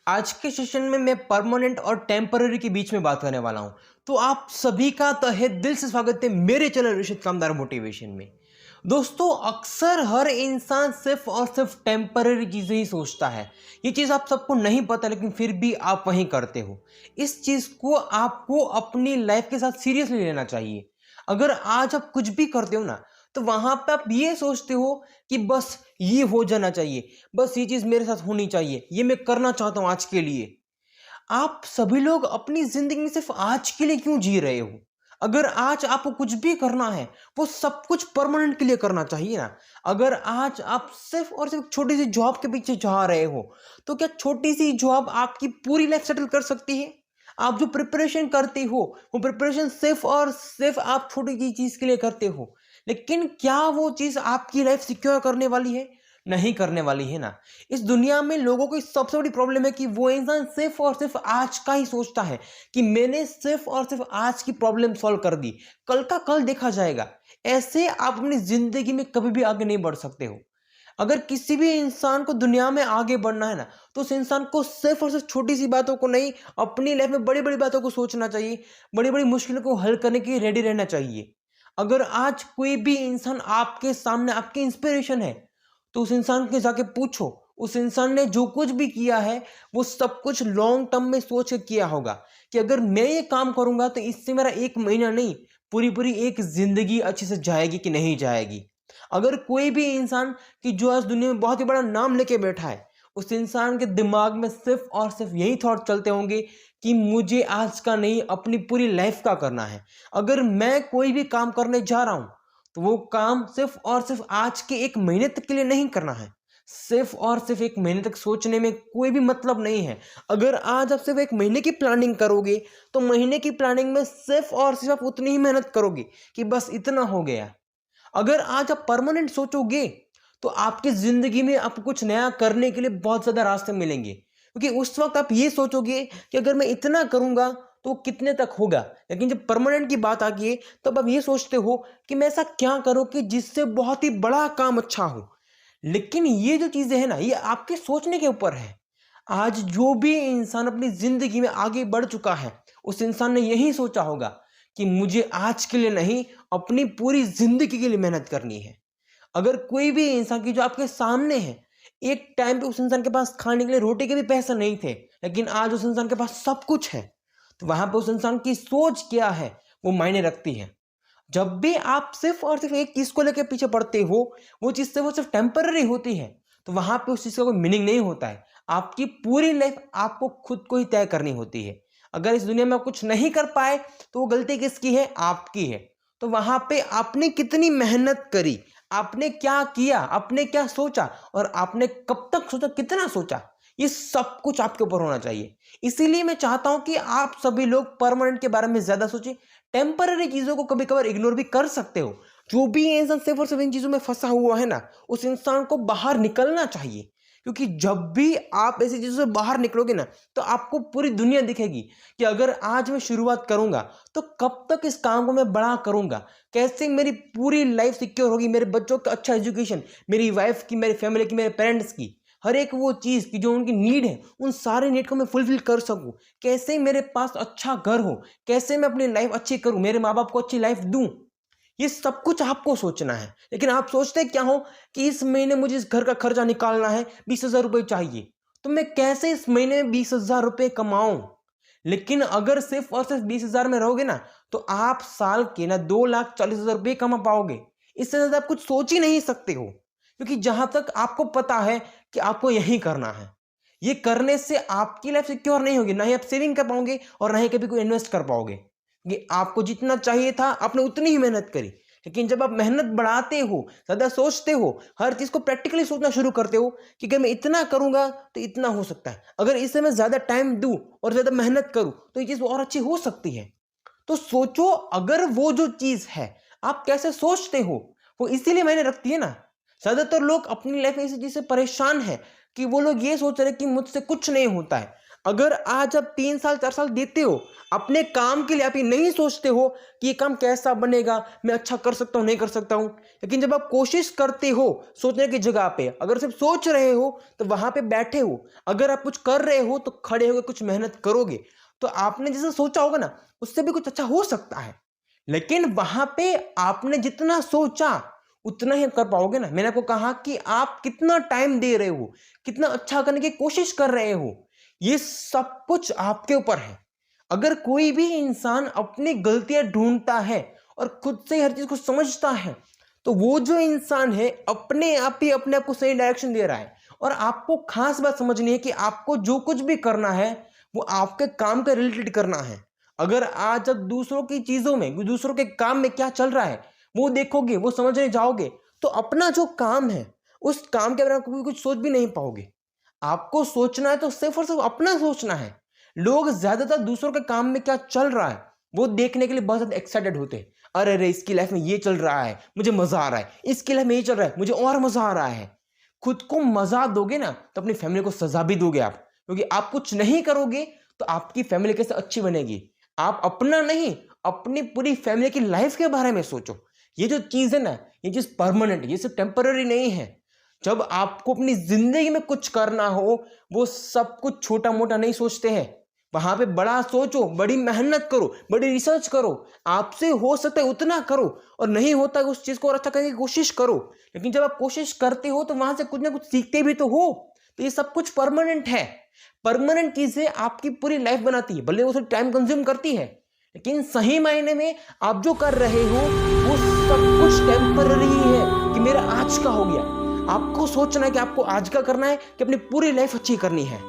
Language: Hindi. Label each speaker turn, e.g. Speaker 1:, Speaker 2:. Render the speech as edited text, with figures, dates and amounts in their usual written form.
Speaker 1: आज के सेशन में मैं परमानेंट और टेम्पररी के बीच में बात करने वाला हूं। तो आप सभी का तहे दिल से स्वागत है मेरे चैनल ऋषित कामदार मोटिवेशन में। दोस्तों, अक्सर हर इंसान सिर्फ और सिर्फ टेम्पररी चीज़ें ही सोचता है। ये चीज़ आप सबको नहीं पता, लेकिन फिर भी आप वहीं करते हो। इस चीज़ को आपको अपनी लाइफ के साथ सीरियसली लेना चाहिए। अगर आज आप कुछ भी करते हो ना, तो वहां पे आप ये सोचते हो कि बस ये हो जाना चाहिए, बस ये चीज़ मेरे साथ होनी चाहिए, ये मैं करना चाहता हूं आज के लिए। आप सभी लोग अपनी जिंदगी में सिर्फ आज के लिए क्यों जी रहे हो? अगर आज आपको कुछ भी करना है, वो सब कुछ परमानेंट के लिए करना चाहिए ना। अगर आज आप सिर्फ और सिर्फ छोटी सी जॉब के पीछे जा रहे हो, तो क्या छोटी सी जॉब आपकी पूरी लाइफ सेटल कर सकती है? आप जो प्रिपरेशन करते हो, वो प्रिपरेशन सिर्फ और सिर्फ आप छोटी सी चीज के लिए करते हो, लेकिन क्या वो चीज आपकी लाइफ सिक्योर करने वाली है? नहीं करने वाली है ना। इस दुनिया में लोगों की सबसे बड़ी प्रॉब्लम है कि वो इंसान सिर्फ और सिर्फ आज का ही सोचता है कि मैंने सिर्फ और सिर्फ आज की प्रॉब्लम सॉल्व कर दी, कल का कल देखा जाएगा। ऐसे आप अपनी जिंदगी में कभी भी आगे नहीं बढ़ सकते हो। अगर किसी भी इंसान को दुनिया में आगे बढ़ना है ना, तो उस इंसान को सिर्फ और सिर्फ छोटी सी बातों को नहीं, अपनी लाइफ में बड़ी बड़ी बातों को सोचना चाहिए। बड़ी बड़ी मुश्किलों को हल करने के लिए रेडी रहना चाहिए। अगर आज कोई भी इंसान आपके सामने आपकी इंस्पिरेशन है, तो उस इंसान के जाके पूछो, उस इंसान ने जो कुछ भी किया है वो सब कुछ लॉन्ग टर्म में सोच के किया होगा कि अगर मैं ये काम करूंगा तो इससे मेरा एक महीना नहीं, पूरी पूरी एक जिंदगी अच्छे से जाएगी कि नहीं जाएगी। अगर कोई भी इंसान कि जो आज दुनिया में बहुत ही बड़ा नाम लेके बैठा है, उस इंसान के दिमाग में सिर्फ और सिर्फ यही थॉट चलते होंगे कि मुझे आज का नहीं, अपनी पूरी लाइफ का करना है। अगर मैं कोई भी काम करने जा रहा हूं, तो वो काम सिर्फ और सिर्फ आज के एक महीने तक के लिए नहीं करना है। सिर्फ और सिर्फ एक महीने तक सोचने में कोई भी मतलब नहीं है। अगर आज आप सिर्फ एक महीने की प्लानिंग करोगे, तो महीने की प्लानिंग में सिर्फ और सिर्फ आप उतनी ही मेहनत करोगे कि बस इतना हो गया। अगर आज आप परमानेंट सोचोगे, तो आपकी जिंदगी में आपको कुछ नया करने के लिए बहुत ज्यादा रास्ते मिलेंगे, क्योंकि उस वक्त आप ये सोचोगे कि अगर मैं इतना करूंगा तो कितने तक होगा। लेकिन जब परमानेंट की बात आती है, तब आप ये सोचते हो कि मैं ऐसा क्या करूं कि जिससे बहुत ही बड़ा काम अच्छा हो। लेकिन ये जो चीजें हैं ना, ये आपके सोचने के ऊपर है। आज जो भी इंसान अपनी जिंदगी में आगे बढ़ चुका है, उस इंसान ने यही सोचा होगा कि मुझे आज के लिए नहीं, अपनी पूरी जिंदगी के लिए मेहनत करनी है। अगर कोई भी इंसान की जो आपके सामने है, एक टाइम पे उस इंसान के पास खाने के लिए रोटी के भी पैसे नहीं थे, लेकिन आज उस इंसान के पास सब कुछ है, तो वहां पे उस इंसान की सोच क्या है वो मायने रखती है। जब भी आप सिर्फ और सिर्फ एक चीज को लेकर पीछे पड़ते हो, वो चीज से वो सिर्फ टेम्पररी होती है, तो वहां पे उस चीज का कोई मीनिंग नहीं होता है। आपकी पूरी लाइफ आपको खुद को ही तय करनी होती है। अगर इस दुनिया में आप कुछ नहीं कर पाए, तो वो गलती किसकी है? आपकी है। तो वहां पे आपने कितनी मेहनत करी, आपने क्या किया, आपने क्या सोचा, और आपने कब तक सोचा, कितना सोचा, ये सब कुछ आपके ऊपर होना चाहिए। इसीलिए मैं चाहता हूं कि आप सभी लोग परमानेंट के बारे में ज्यादा सोचें। टेम्पररी चीजों को कभी कभार इग्नोर भी कर सकते हो। जो भी इंसान सिर्फ और सिर्फ इन चीजों में फंसा हुआ है ना, उस इंसान को बाहर निकलना चाहिए। क्योंकि जब भी आप ऐसी चीजों से बाहर निकलोगे ना, तो आपको पूरी दुनिया दिखेगी कि अगर आज मैं शुरुआत करूंगा, तो कब तक इस काम को मैं बड़ा करूंगा, कैसे मेरी पूरी लाइफ सिक्योर होगी, मेरे बच्चों का अच्छा एजुकेशन, मेरी वाइफ की, मेरी फैमिली की, मेरे पेरेंट्स की, हर एक वो चीज की जो उनकी नीड है, उन सारे नीड को मैं फुलफिल कर सकूं। कैसे मेरे पास अच्छा घर हो, कैसे मैं अपनी लाइफ अच्छी करूं, मेरे माँ बाप को अच्छी लाइफ दूं। ये सब कुछ आपको सोचना है। लेकिन आप सोचते क्या हो कि इस महीने मुझे इस घर का खर्चा निकालना है, 20,000 रुपये चाहिए, तो मैं कैसे इस महीने में 20,000 रुपये कमाऊं। लेकिन अगर सिर्फ और सिर्फ 20,000 में रहोगे ना, तो आप साल के ना 2,40,000 रुपये कमा पाओगे। इससे ज्यादा आप कुछ सोच ही नहीं सकते हो। क्योंकि जहां तक आपको पता है कि आपको यही करना है, ये करने से आपकी लाइफ सिक्योर नहीं होगी, ना ही आप सेविंग कर पाओगे और ना ही कभी कोई इन्वेस्ट कर पाओगे। ये आपको जितना चाहिए था आपने उतनी ही मेहनत करी, लेकिन जब आप मेहनत बढ़ाते हो, ज्यादा सोचते हो, हर चीज को प्रैक्टिकली सोचना शुरू करते हो कि अगर मैं इतना करूंगा तो इतना हो सकता है, अगर इससे मैं ज्यादा टाइम दूं और ज्यादा मेहनत करूं तो ये चीज और अच्छी हो सकती है। तो सोचो, अगर वो जो चीज है आप कैसे सोचते हो, वो इसीलिए मैंने रखती है ना। ज्यादातर लोग अपनी लाइफ में इसी चीज से परेशान है कि वो लोग ये सोच रहे कि मुझसे कुछ नहीं होता है। अगर आज आप 3 साल 4 साल देते हो अपने काम के लिए, आप ये नहीं सोचते हो कि ये काम कैसा बनेगा, मैं अच्छा कर सकता हूँ नहीं कर सकता हूँ। लेकिन जब आप कोशिश करते हो सोचने की जगह पे, अगर सिर्फ सोच रहे हो तो वहां पे बैठे हो, अगर आप कुछ कर रहे हो तो खड़े होकर कुछ मेहनत करोगे, तो आपने जैसे सोचा होगा ना उससे भी कुछ अच्छा हो सकता है। लेकिन वहां पे आपने जितना सोचा उतना ही कर पाओगे ना। मैंने आपको कहा कि आप कितना टाइम दे रहे हो, कितना अच्छा करने की कोशिश कर रहे हो, ये सब कुछ आपके ऊपर है। अगर कोई भी इंसान अपनी गलतियां ढूंढता है और खुद से हर चीज को समझता है, तो वो जो इंसान है अपने आप ही अपने आप को सही डायरेक्शन दे रहा है। और आपको खास बात समझनी है कि आपको जो कुछ भी करना है वो आपके काम के रिलेटेड करना है। अगर आज आप दूसरों की चीजों में, दूसरों के काम में क्या चल रहा है वो देखोगे, वो समझने जाओगे, तो अपना जो काम है उस काम के बारे में कभी कुछ सोच भी नहीं पाओगे। आपको सोचना है तो सिर्फ और सिर्फ अपना सोचना है। लोग ज्यादातर दूसरों के काम में क्या चल रहा है वो देखने के लिए बहुत ज्यादा एक्साइटेड होते हैं। अरे अरे इसकी लाइफ में ये चल रहा है, मुझे मजा आ रहा है, इसकी लाइफ में ये चल रहा है, मुझे और मजा आ रहा है। खुद को मजा दोगे ना तो अपनी फैमिली को सजा भी दोगे आप, क्योंकि आप कुछ नहीं करोगे तो आपकी फैमिली कैसे अच्छी बनेगी। आप अपना नहीं, अपनी पूरी फैमिली की लाइफ के बारे में सोचो। ये जो चीज है ना, ये चीज परमानेंट, ये सिर्फ टेम्पररी नहीं है। जब आपको अपनी जिंदगी में कुछ करना हो, वो सब कुछ छोटा मोटा नहीं सोचते हैं। वहां पे बड़ा सोचो, बड़ी मेहनत करो, बड़ी रिसर्च करो, आपसे हो सकता है उतना करो, और नहीं होता है उस चीज को और अच्छा करने की कोशिश करो। लेकिन जब आप कोशिश करते हो तो वहां से कुछ ना कुछ सीखते भी तो हो। तो ये सब कुछ परमानेंट है। परमानेंट चीजें आपकी पूरी लाइफ बनाती है, भले वो टाइम कंज्यूम करती है, लेकिन सही मायने में आप जो कर रहे हो वो सब कुछ टेम्पररी ही है कि मेरा आज का हो गया। आपको सोचना है कि आपको आज का करना है कि अपनी पूरी लाइफ अच्छी करनी है।